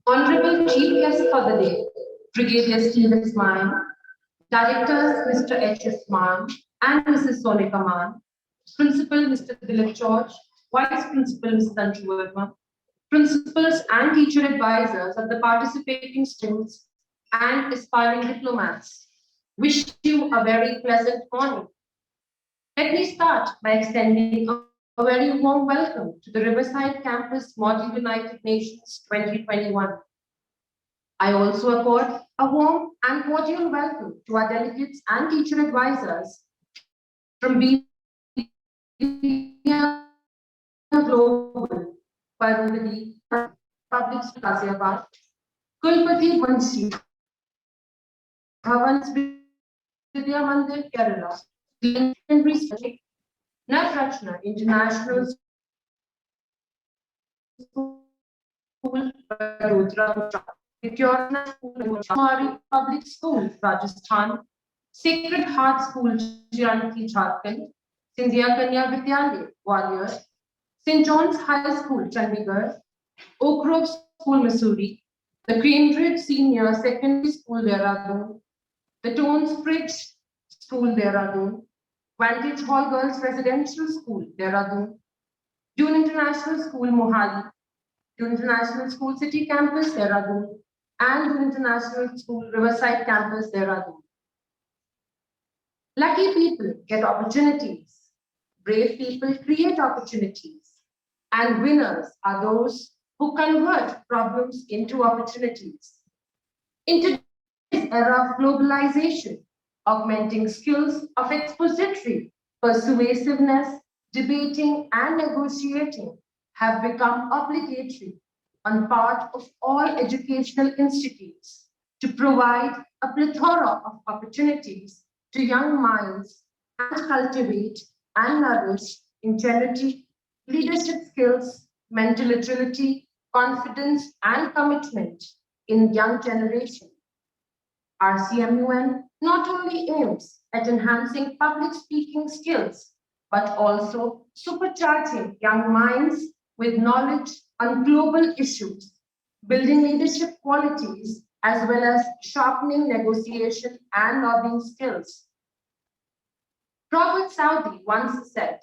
Honorable Chief Guest for the day, Brigadier Stephen Sman, Directors Mr. H.S. Mann and Mrs. Sonika Mann, Principal Mr. Dilip George, Vice Principal Mr. Sanju Verma, Principals and teacher advisors of the participating students and aspiring diplomats. Wish you a very pleasant morning. Let me start by extending a very warm welcome to the Riverside Campus Model United Nations 2021. I also accord a warm and cordial welcome to our delegates and teacher advisors from Global, Parvati, Public Ghaziabad, Kulpati Bansi, Bhavans Vidya Mandir, Kerala, Navrachna International School, Vadodara, Kumari Public School, Rajasthan, Sacred Heart School, Janki, Jharkhand, Sindhya Kanya Vidyalaya, Gwalior, St. John's High School, Chandigarh, Oak Grove School, Missouri, the Cambridge Senior Secondary School, Dehradun, the Tones Bridge School, Dehradun, Vantage Hall Girls Residential School, Dehradun, Dune International School, Mohali, Dune International School City Campus, Dehradun, and Dune International School Riverside Campus, Dehradun. Lucky people get opportunities, brave people create opportunities, and winners are those who convert problems into opportunities. In today's era of globalization, augmenting skills of expository, persuasiveness, debating, and negotiating have become obligatory on part of all educational institutes to provide a plethora of opportunities to young minds and cultivate and nourish ingenuity, leadership skills, mental agility, confidence, and commitment in young generation. RCMUN not only aims at enhancing public speaking skills, but also supercharging young minds with knowledge on global issues, building leadership qualities, as well as sharpening negotiation and lobbying skills. Robert Southey once said,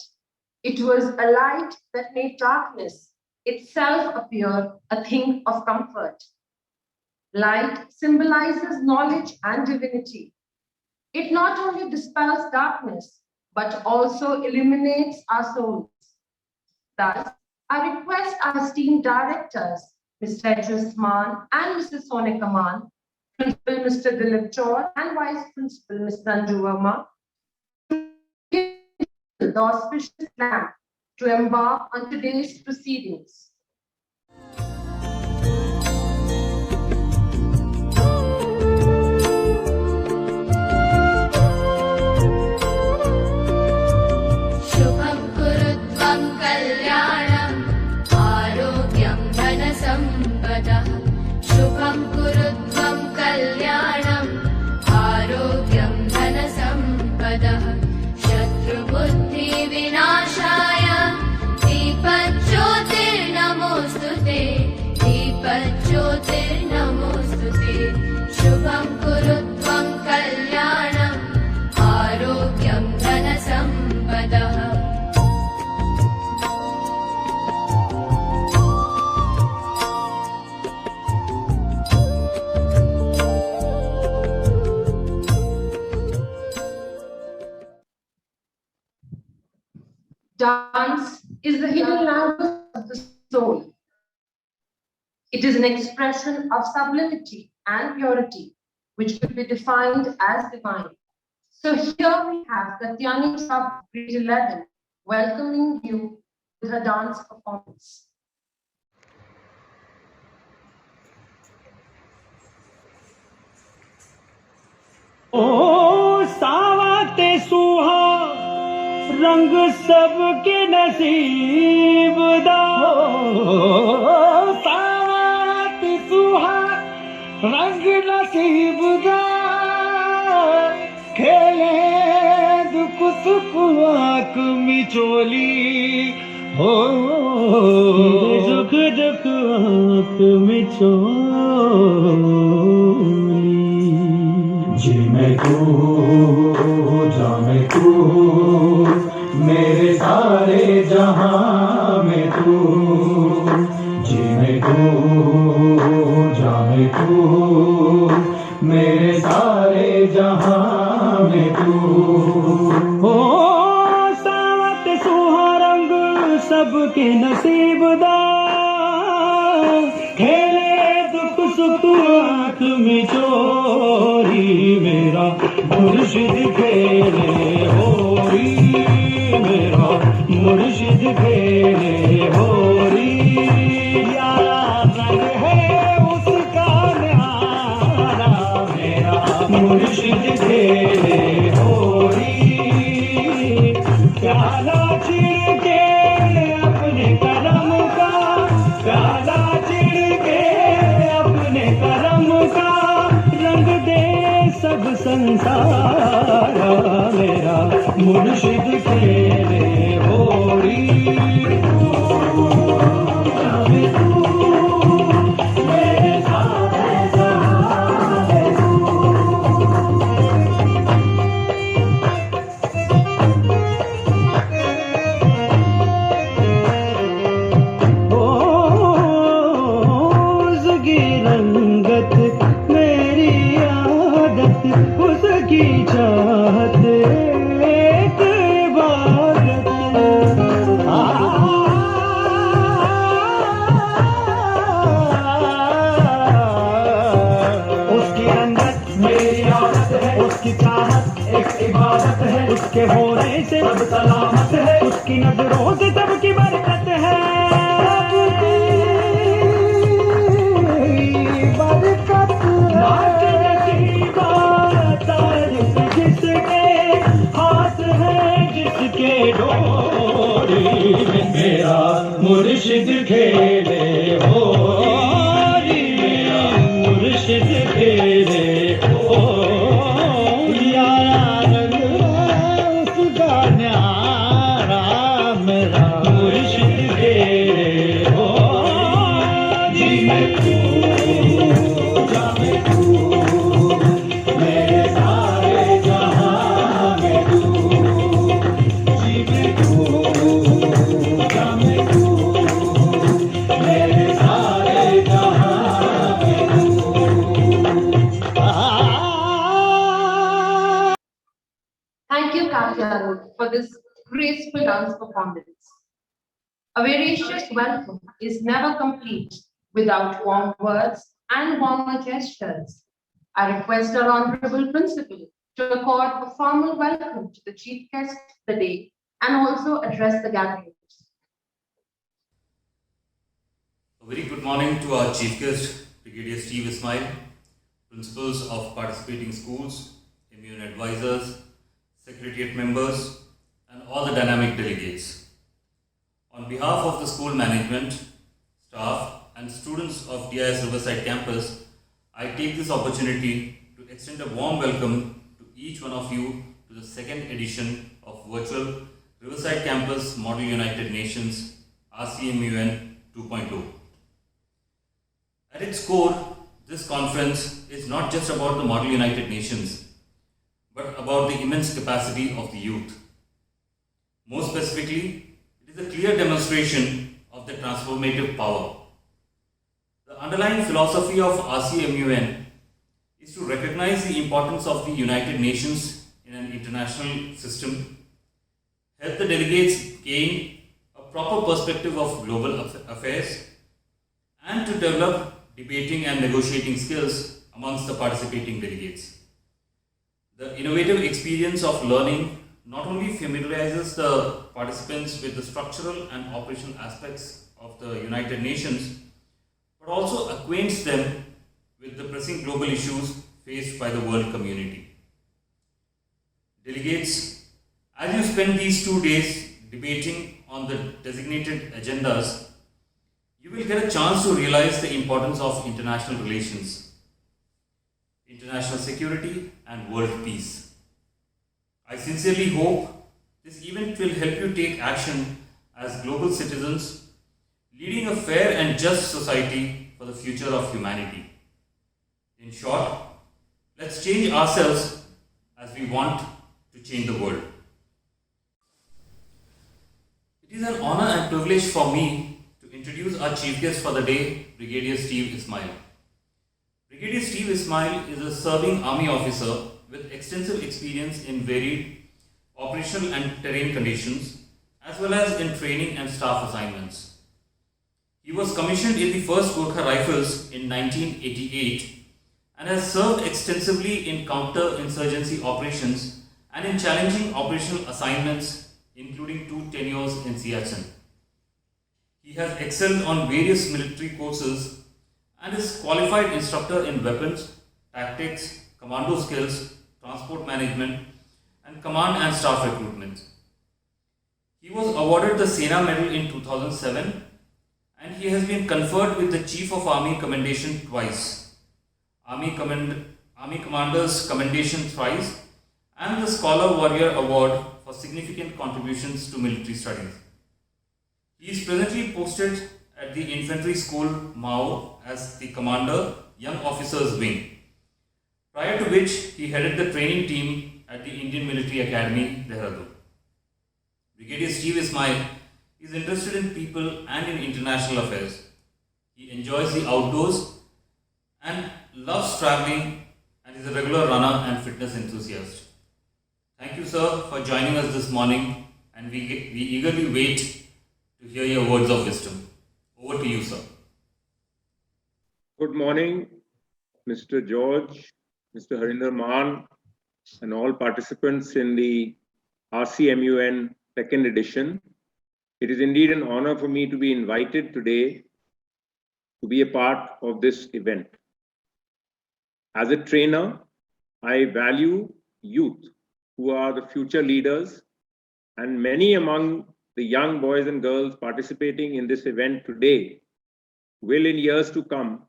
"It was a light that made darkness itself appear a thing of comfort." Light symbolizes knowledge and divinity. It not only dispels darkness, but also illuminates our souls. Thus, I request our esteemed directors, Mr. H.S. Mann and Mrs. Sonika Mann, Principal Mr. Dilip George and Vice Principal Mr. Sanju Verma, the auspicious lamp to embark on today's proceedings. Dance is the hidden language of the soul. It is an expression of sublimity and purity, which could be defined as divine. So here we have Katyani Shah, grade 11, welcoming you with her dance performance. ओ सावते सुहा रंग सबके नसीब दा सावते सुहा रंग नसीब दा आँख मिचोली हो, तेरे सुख दुख आँख मिचोली। जी मैं तू जा मैं तू, मेरे सारे जहां में तू। जी मैं तू जा मैं तू, मेरे सारे जहां में तू। हो सावत सुहा रंग सबके नसीब दा, खेले दुख सुख आँख में चोरी, मेरा मुर्शिद खेले होरी, मेरा मुर्शिद खेले होरी। यारा रंग है उसका न्यारा, मेरा मुर्शिद खेले होरी। प्याला चिड़ के अपने करम का, प्याला चिड़ के अपने करम का, रंग दे सब संसार, मेरा मुर्शिद खेले होरी। मेरे सारे जहां में तू। उसकी रंगत मेरी आदत, उसकी चाहत एक इबादत। उसकी रंगत मेरी आदत है, उसकी चाहत एक इबादत है। उसके होने से सब सलामत है, उसकी नजरों से सबकी बरकत है। बरकत नाच नसीबा तारीफ जिसके हाथ है, जिसके डोरी, मेरा मुर्शिद खेले होरी, मेरा मुर्शिद खेले होरी। यारा रंग उसका न्यारा, मेरा मुर्शिद खेले होरी। मैं तू जा मैं तू, मेरे सारे जहां में तू। जी मैं तू जा मैं तू, मेरे सारे जहां में तू। Thank you, Katya, for this graceful dance performance. A veracious welcome is never complete without warm words and warmer gestures. I request our Honorable Principal to accord a formal welcome to the Chief Guest of the day and also address the gatherings. A very good morning to our Chief Guest, Brigadier Steve Ismail, principals of participating schools, immune advisors, secretariat members, and all the dynamic delegates. On behalf of the school management, staff, and students of DIS Riverside campus, I take this opportunity to extend a warm welcome to each one of you to the second edition of virtual Riverside Campus Model United Nations RCMUN 2.0. At its core, this conference is not just about the Model United Nations, but about the immense capacity of the youth. More specifically, it is a clear demonstration of the transformative power. The underlying philosophy of RCMUN is to recognize the importance of the United Nations in an international system, help the delegates gain a proper perspective of global affairs, and to develop debating and negotiating skills amongst the participating delegates. The innovative experience of learning not only familiarizes the participants with the structural and operational aspects of the United Nations, but also acquaints them with the pressing global issues faced by the world community. Delegates, as you spend these 2 days debating on the designated agendas, you will get a chance to realize the importance of international relations, international security, and world peace. I sincerely hope This event will help you take action as global citizens, leading a fair and just society for the future of humanity. In short, let's change ourselves as we want to change the world. It is an honor and privilege for me to introduce our chief guest for the day, Brigadier Steve Ismail. Brigadier Steve Ismail is a serving army officer with extensive experience in varied operational and terrain conditions, as well as in training and staff assignments. He was commissioned in the 1st Gorkha Rifles in 1988 and has served extensively in counter-insurgency operations and in challenging operational assignments, including 2 tenures in Siachen. He has excelled on various military courses and is qualified instructor in weapons, tactics, commando skills, transport management, and command and staff recruitment. He was awarded the Sena Medal in 2007 and he has been conferred with the Chief of Army Commendation twice, Army Commander's Commendation thrice, and the Scholar Warrior Award for significant contributions to military studies. He is presently posted at the Infantry School, Mao, as the Commander, Young Officers Wing, prior to which he headed the training team at the Indian Military Academy, Dehradun. Brigadier Steve Ismail is interested in people and in international affairs. He enjoys the outdoors and loves traveling and is a regular runner and fitness enthusiast. Thank you, sir, for joining us this morning, and we eagerly wait to hear your words of wisdom. Over to you, sir. Good morning, Mr. George, Mr. Harinder Maan, and all participants in the RCMUN 2nd edition. It is indeed an honor for me to be invited today to be a part of this event. As a trainer, I value youth who are the future leaders, and many among the young boys and girls participating in this event today will in years to come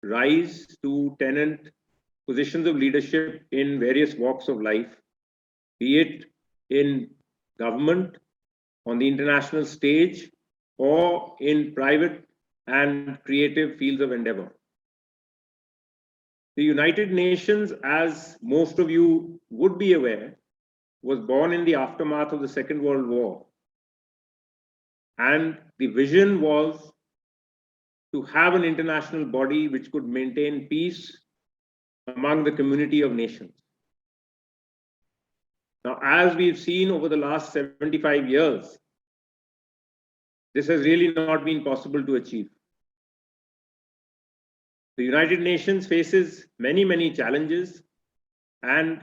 rise to tenant positions of leadership in various walks of life, be it in government, on the international stage, or in private and creative fields of endeavor. The United Nations, as most of you would be aware, was born in the aftermath of the Second World War. And the vision was to have an international body which could maintain peace among the community of nations. Now, as we've seen over the last 75 years, this has really not been possible to achieve. The United Nations faces many challenges and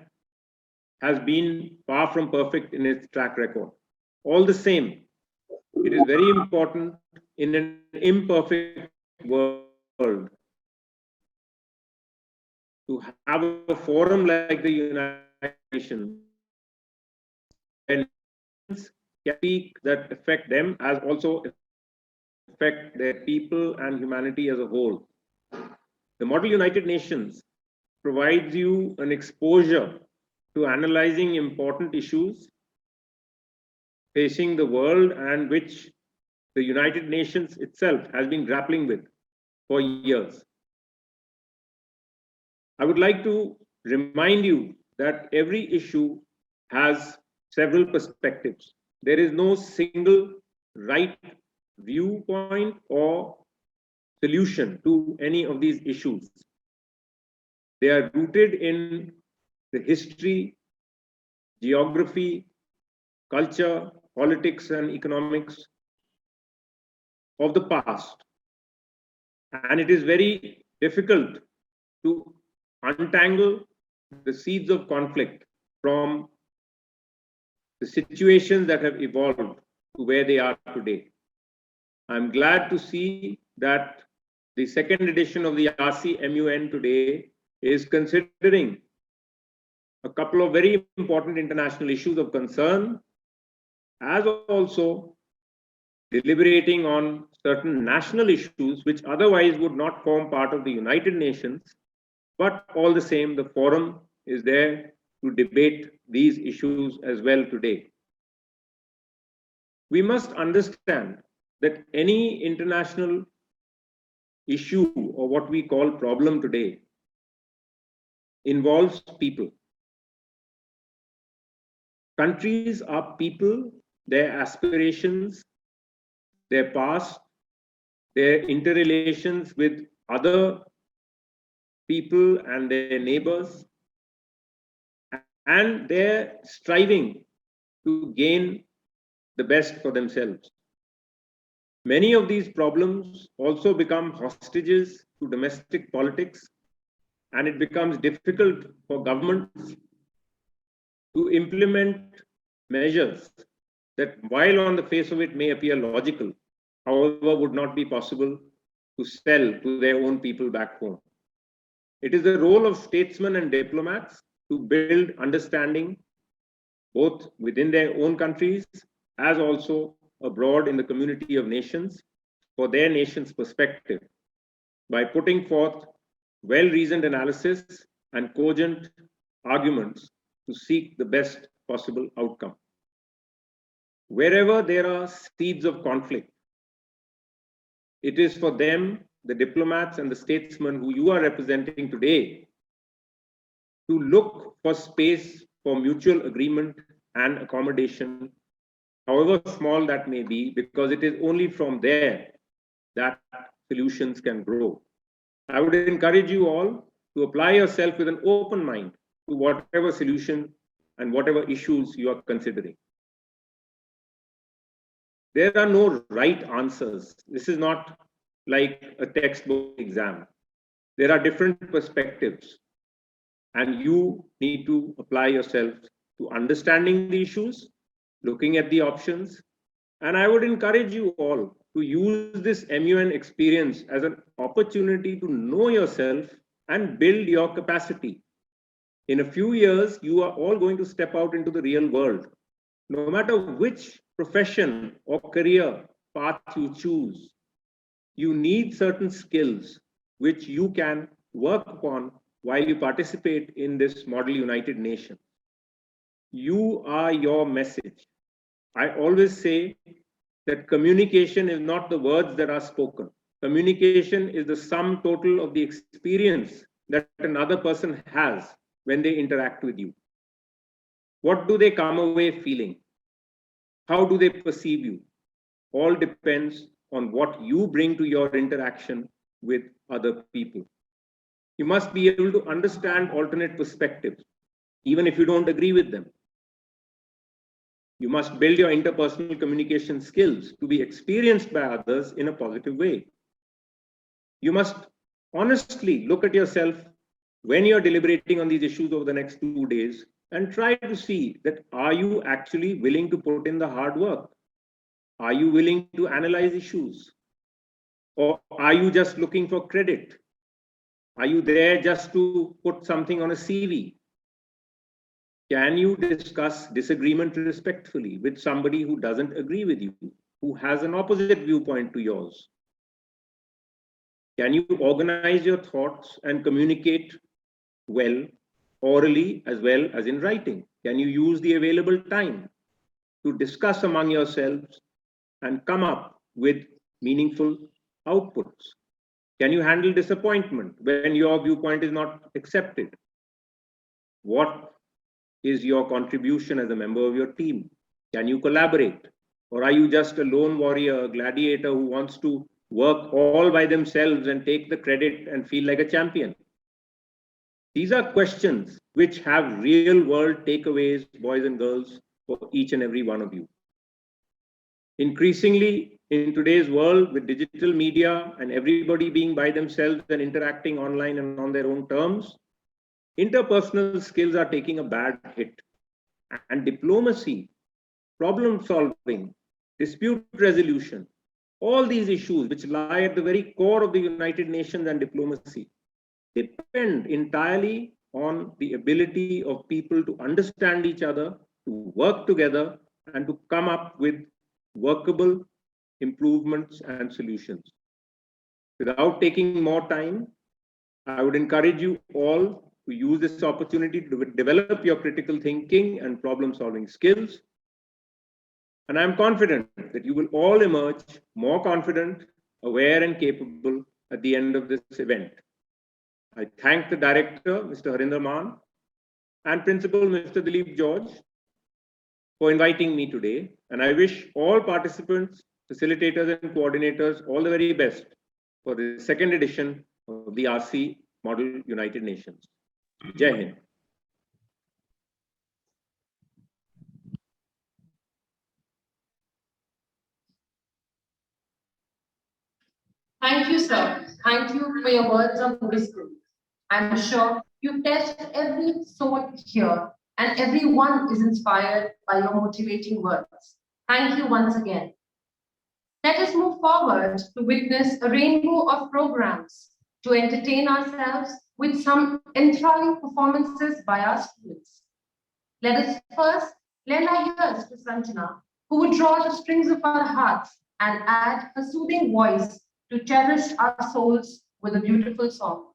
has been far from perfect in its track record. All the same, it is very important in an imperfect world to have a forum like the United Nations and speak that affect them as also affect their people and humanity as a whole. The Model United Nations provides you an exposure to analyzing important issues facing the world and which the United Nations itself has been grappling with for years. I would like to remind you that every issue has several perspectives. There is no single right viewpoint or solution to any of these issues. They are rooted in the history, geography, culture, politics, and economics of the past. And it is very difficult to untangle the seeds of conflict from the situations that have evolved to where they are today. I'm glad to see that the 2nd edition of the RCMUN today is considering a couple of very important international issues of concern, as also deliberating on certain national issues which otherwise would not form part of the United Nations, but all the same, the forum is there to debate these issues as well today. We must understand that any international issue, or what we call problem today, involves people. Countries are people, their aspirations, their past, their interrelations with other people and their neighbors, and their striving to gain the best for themselves. Many of these problems also become hostages to domestic politics, and it becomes difficult for governments to implement measures that, while on the face of it may appear logical, however, would not be possible to sell to their own people back home. It is the role of statesmen and diplomats to build understanding both within their own countries as also abroad in the community of nations for their nation's perspective by putting forth well-reasoned analysis and cogent arguments to seek the best possible outcome. Wherever there are seeds of conflict, it is for them, the diplomats and the statesmen who you are representing today, to look for space for mutual agreement and accommodation, however small that may be, because it is only from there that solutions can grow. I would encourage you all to apply yourself with an open mind to whatever solution and whatever issues you are considering. There are no right answers. This is not like a textbook exam. There are different perspectives, and you need to apply yourself to understanding the issues, looking at the options, and I would encourage you all to use this MUN experience as an opportunity to know yourself and build your capacity. In a few years, you are all going to step out into the real world. No matter which profession or career path you choose, you need certain skills which you can work upon while you participate in this Model United Nations. You are your message. I always say that communication is not the words that are spoken. Communication is the sum total of the experience that another person has when they interact with you. What do they come away feeling? How do they perceive you? All depends on what you bring to your interaction with other people. You must be able to understand alternate perspectives, even if you don't agree with them. You must build your interpersonal communication skills to be experienced by others in a positive way. You must honestly look at yourself when you're deliberating on these issues over the next 2 days and try to see that, are you actually willing to put in the hard work? Are you willing to analyze issues? Or are you just looking for credit? Are you there just to put something on a CV? Can you discuss disagreement respectfully with somebody who doesn't agree with you, who has an opposite viewpoint to yours? Can you organize your thoughts and communicate well, orally as well as in writing? Can you use the available time to discuss among yourselves and come up with meaningful outputs? Can you handle disappointment when your viewpoint is not accepted? What is your contribution as a member of your team? Can you collaborate? Or are you just a lone warrior, a gladiator who wants to work all by themselves and take the credit and feel like a champion? These are questions which have real world takeaways, boys and girls, for each and every one of you. Increasingly, in today's world, with digital media and everybody being by themselves and interacting online and on their own terms, interpersonal skills are taking a bad hit. And diplomacy, problem solving, dispute resolution, all these issues which lie at the very core of the United Nations and diplomacy depend entirely on the ability of people to understand each other, to work together, and to come up with workable improvements and solutions. Without taking more time, I would encourage you all to use this opportunity to develop your critical thinking and problem-solving skills. And I'm confident that you will all emerge more confident, aware, and capable at the end of this event. I thank the director, Mr. Harinder Maan, and principal, Mr. Dilip George, for inviting me today. And I wish all participants, facilitators, and coordinators all the very best for the second edition of the RC Model United Nations. Jai Hind. Thank you, sir. Thank you for your words of wisdom. I'm sure you touched every soul here, and everyone is inspired by your motivating words. Thank you once again. Let us move forward to witness a rainbow of programs to entertain ourselves with some enthralling performances by our students. Let us first lend our ears to Sanjana, who would draw the strings of our hearts and add her soothing voice to cherish our souls with a beautiful song.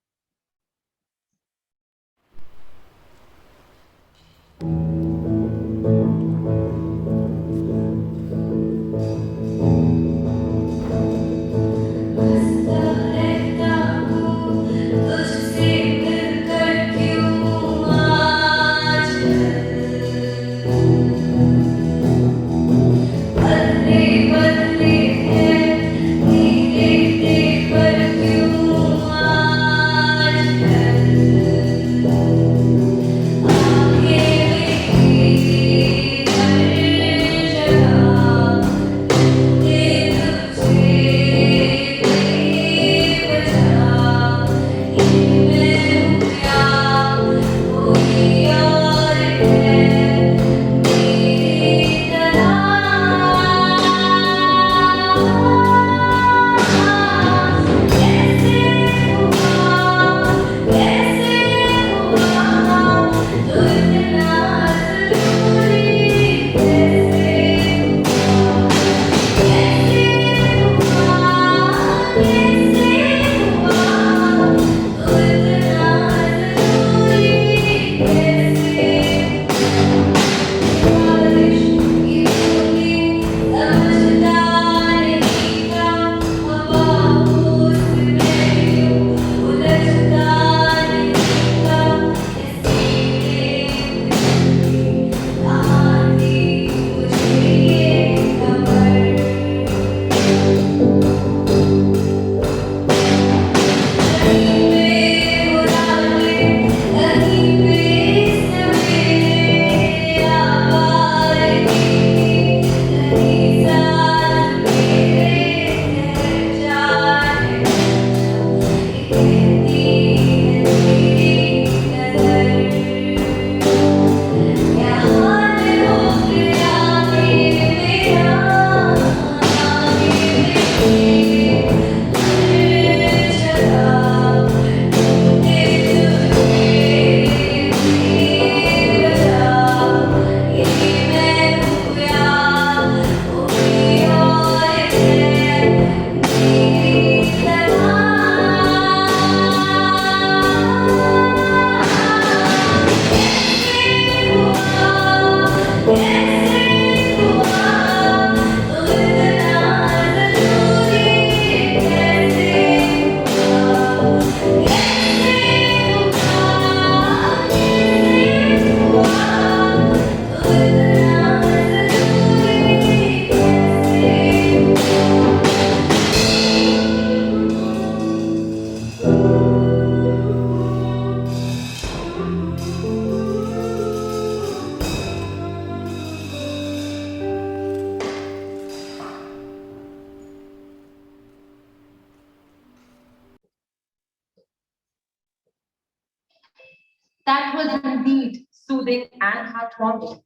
That was indeed soothing and heartwarming.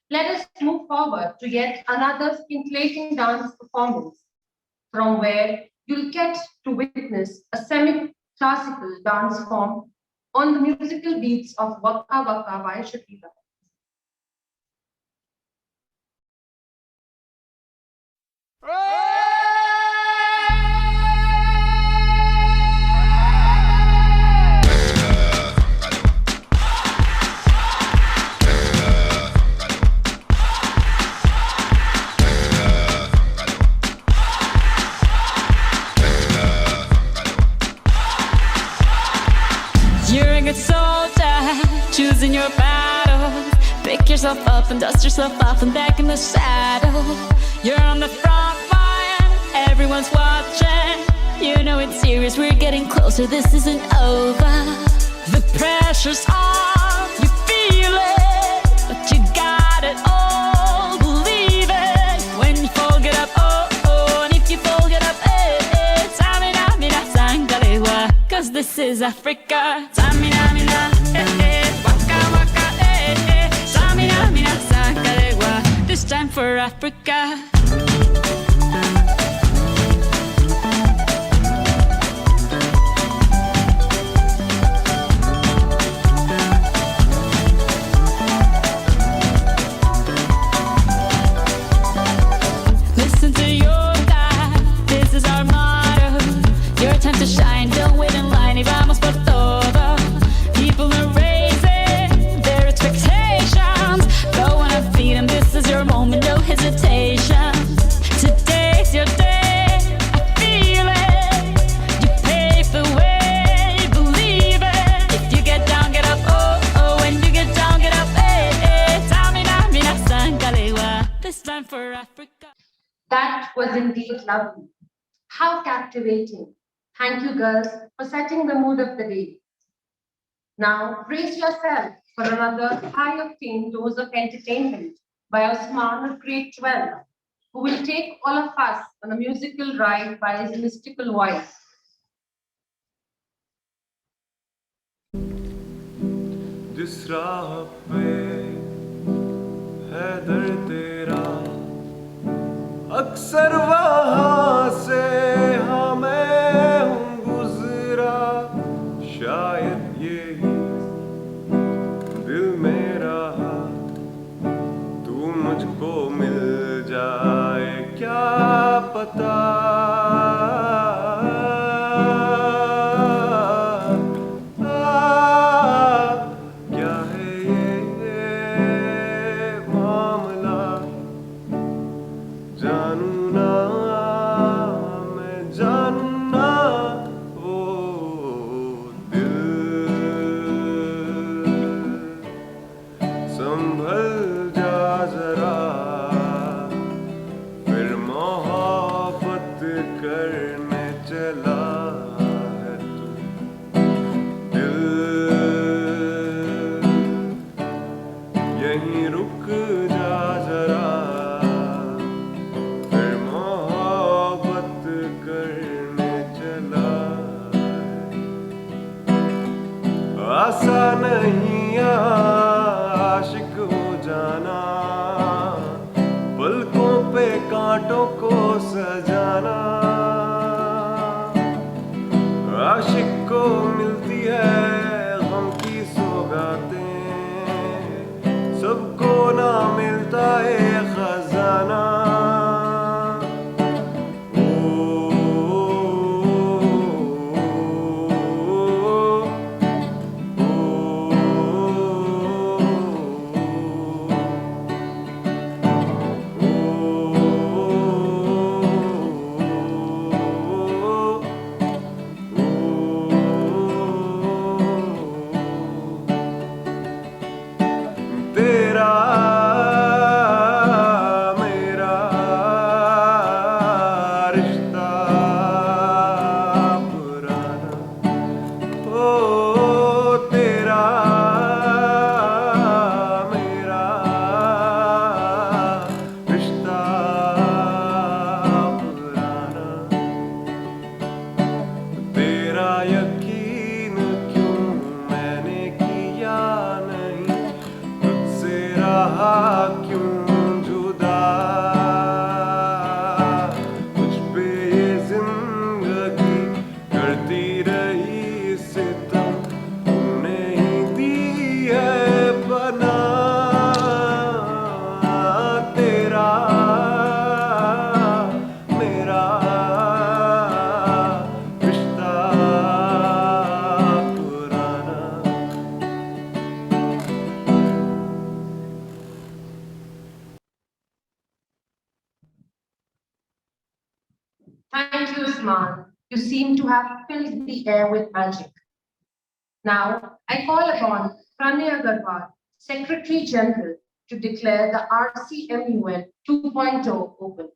Let us move forward to yet another scintillating dance performance, from where you'll get to witness a semi-classical dance form on the musical beats of Waka Waka by Shakira. yourself up and dust yourself off and back in the saddle. You're on the front line, everyone's watching. You know it's serious, we're getting closer, this isn't over. The pressure's on, you feel it, but you got it all, believe it. When you fall, get up, oh, oh, and if you fall, get up, eh, eh. Tamina, mina, sangalewa, cause this is Africa. Tamina, mina, eh, eh, waka, waka, eh, eh. Tamina, mina, sangalewa, this time for Africa. Listen to your God, this is our motto. Your time to shine, don't wait in line, y vamos por todo. People are raising their expectations. Go on and feed them, this is your moment, no hesitation. Today's your day, I feel it. You pave the way, believe it. If you get down, get up, oh, oh. When you get down, get up, eh, eh. Tamina, mina, sangalewa, this time for Africa. That was indeed lovely. How captivating. Thank you, girls, for setting the mood of the day. Now, brace yourself for another high-octane dose of entertainment by Osman of grade 12, who will take all of us on a musical ride by his mystical voice. जिस राह पे है दर तेरा अक्सर वहाँ से हाँ मैं हूँ गुजरा शायद यही दिल मेरा तू मुझको मिल जाए क्या पता क्या है ये मामला जानू ना मैं जानू ना वो दिल संभल जा जरा फिर मोहब्बत करने चला है तू दिल यहीं रुक जा जरा फिर मोहब्बत करने चला है आसान नहीं आशिक हो जाना पलकों पे कांटों को सजाना आशिक को मिलती है गम की सौगातें सबको ना मिलता है खजाना तेरा मेरा रिश्ता पुराना ओ तेरा मेरा रिश्ता पुराना तेरा यकीन क्यों मैंने किया नहीं तुझसे रहा क्यों जुदा मुझ पे ये जिंदगी करती रही सितम तूने ही दी है बना तेरा मेरा रिश्ता पुराना Thank you, Usman. You seem to have filled the air with magic. Now, I call upon Pranay Agarwal, Secretary General, to declare the RCMUN 2.0 open.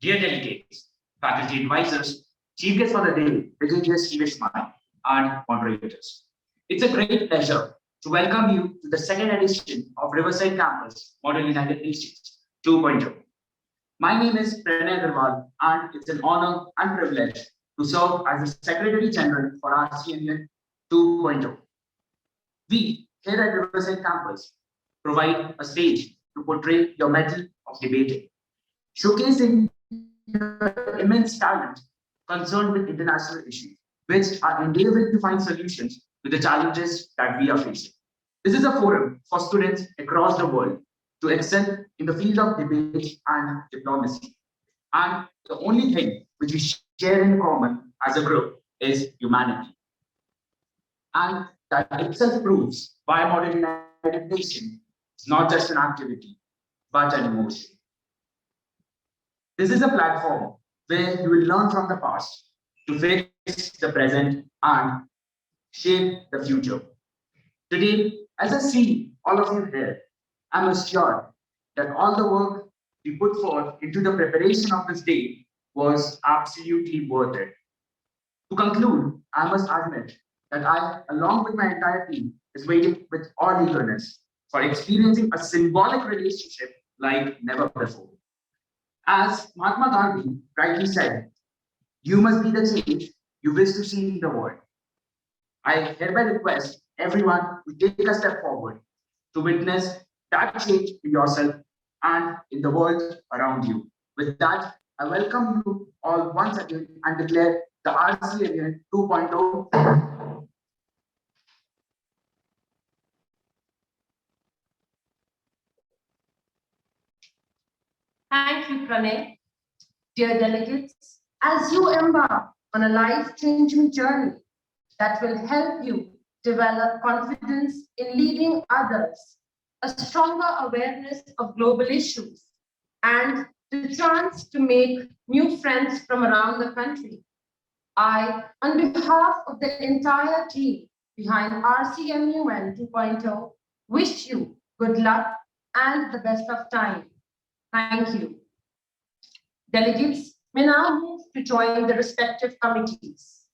Dear delegates, faculty advisors, chief guests for the day, Brigadier Steve Ismail, and moderators. It's a great pleasure to welcome you to the second edition of Riverside Campus Model United Nations 2.0. My name is Pranay Agarwal, and it's an honor and privilege to serve as the Secretary General for RCMUN 2.0. We here at Riverside Campus provide a stage to portray your mettle of debating, showcasing your immense talent concerned with international issues, which are endeavoring to find solutions to the challenges that we are facing. This is a forum for students across the world to excel in the field of debate and diplomacy. And the only thing which we share in common as a group is humanity. And that itself proves why Model United Nation is not just an activity, but an emotion. This is a platform where you will learn from the past to fix the present and shape the future. Today, as I see all of you here, I'm assured that all the work we put forth into the preparation of this day was absolutely worth it. To conclude, I must admit that I, along with my entire team, is waiting with all eagerness for experiencing a symbolic relationship like never before. As Mahatma Gandhi rightly said, you must be the change you wish to see in the world. I hereby request everyone to take a step forward to witness that change in yourself and in the world around you. With that, I welcome you all once again and declare the RCMUN 2.0. Thank you, Pranay. Dear delegates, as you embark on a life-changing journey that will help you develop confidence in leading others, a stronger awareness of global issues, and the chance to make new friends from around the country, I, on behalf of the entire team behind RCMUN 2.0, wish you good luck and the best of time. Thank you. Delegates may now move to join the respective committees.